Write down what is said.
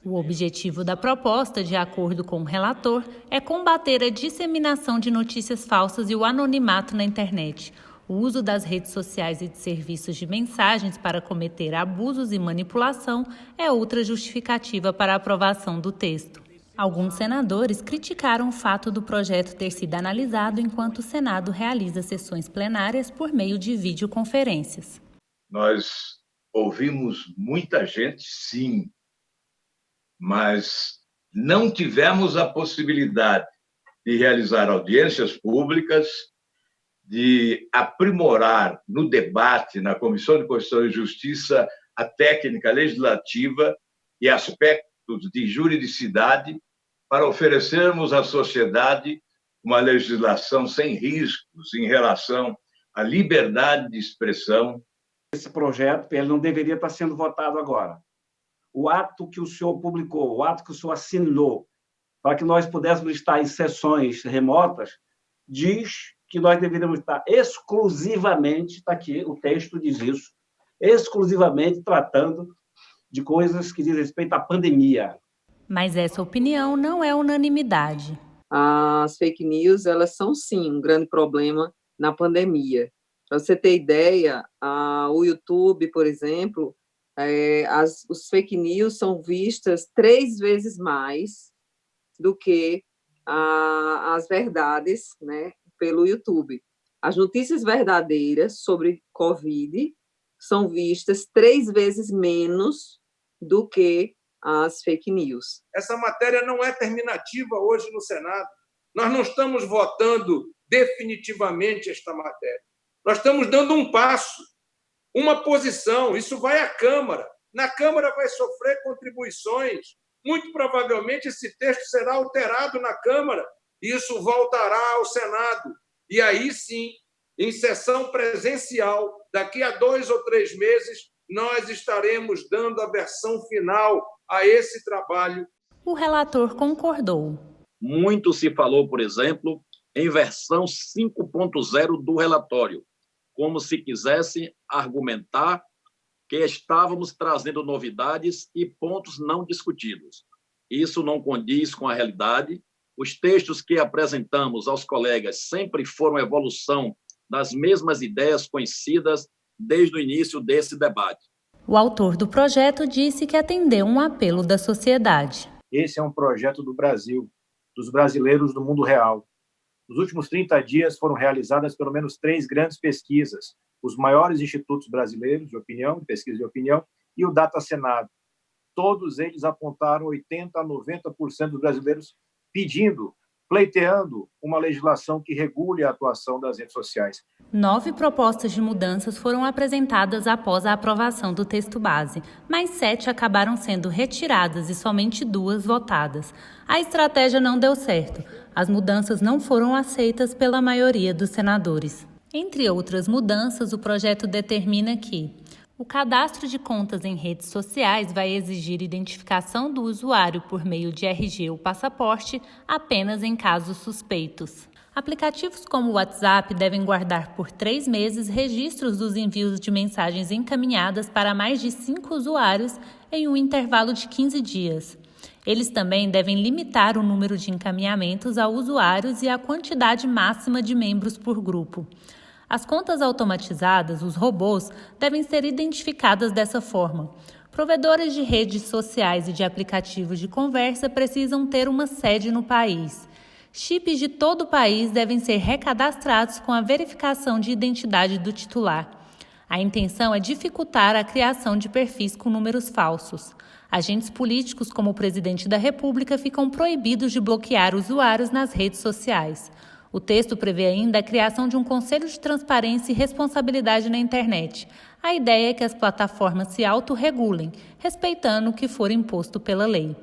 O objetivo da proposta, de acordo com o relator, é combater a disseminação de notícias falsas e o anonimato na internet. O uso das redes sociais e de serviços de mensagens para cometer abusos e manipulação é outra justificativa para a aprovação do texto. Alguns senadores criticaram o fato do projeto ter sido analisado enquanto o Senado realiza sessões plenárias por meio de videoconferências. Nós ouvimos muita gente, sim, mas não tivemos a possibilidade de realizar audiências públicas, de aprimorar no debate na Comissão de Constituição e Justiça a técnica legislativa e aspectos de juridicidade para oferecermos à sociedade uma legislação sem riscos em relação à liberdade de expressão. Esse projeto ele não deveria estar sendo votado agora. O ato que o senhor publicou, o ato que o senhor assinou, para que nós pudéssemos estar em sessões remotas, diz que nós deveríamos estar exclusivamente, está aqui, o texto diz isso, exclusivamente tratando de coisas que dizem respeito à pandemia. Mas essa opinião não é unanimidade. As fake news, elas são, sim, um grande problema na pandemia. Para você ter ideia, o YouTube, por exemplo, os fake news são vistas 3 vezes mais do que as verdades, né, pelo YouTube. As notícias verdadeiras sobre Covid são vistas 3 vezes menos do que as fake news. Essa matéria não é terminativa hoje no Senado. Nós não estamos votando definitivamente esta matéria. Nós estamos dando um passo, uma posição. Isso vai à Câmara. Na Câmara vai sofrer contribuições. Muito provavelmente esse texto será alterado na Câmara e isso voltará ao Senado. E aí sim, em sessão presencial, daqui a 2 ou 3 meses, nós estaremos dando a versão final a esse trabalho. O relator concordou. Muito se falou, por exemplo, em versão 5.0 do relatório, como se quisesse argumentar que estávamos trazendo novidades e pontos não discutidos. Isso não condiz com a realidade. Os textos que apresentamos aos colegas sempre foram evolução das mesmas ideias conhecidas desde o início desse debate. O autor do projeto disse que atendeu um apelo da sociedade. Esse é um projeto do Brasil, dos brasileiros do mundo real. Nos últimos 30 dias foram realizadas pelo menos 3 grandes pesquisas, os maiores institutos brasileiros de opinião, de pesquisa de opinião, e o Data Senado. Todos eles apontaram 80% a 90% dos brasileiros pedindo, pleiteando uma legislação que regule a atuação das redes sociais. 9 propostas de mudanças foram apresentadas após a aprovação do texto base, mas 7 acabaram sendo retiradas e somente 2 votadas. A estratégia não deu certo. As mudanças não foram aceitas pela maioria dos senadores. Entre outras mudanças, o projeto determina que o cadastro de contas em redes sociais vai exigir identificação do usuário por meio de RG ou passaporte apenas em casos suspeitos. Aplicativos como o WhatsApp devem guardar por 3 meses registros dos envios de mensagens encaminhadas para mais de 5 usuários em um intervalo de 15 dias. Eles também devem limitar o número de encaminhamentos a usuários e a quantidade máxima de membros por grupo. As contas automatizadas, os robôs, devem ser identificadas dessa forma. Provedores de redes sociais e de aplicativos de conversa precisam ter uma sede no país. Chips de todo o país devem ser recadastrados com a verificação de identidade do titular. A intenção é dificultar a criação de perfis com números falsos. Agentes políticos, como o presidente da República, ficam proibidos de bloquear usuários nas redes sociais. O texto prevê ainda a criação de um Conselho de Transparência e Responsabilidade na Internet. A ideia é que as plataformas se autorregulem, respeitando o que for imposto pela lei.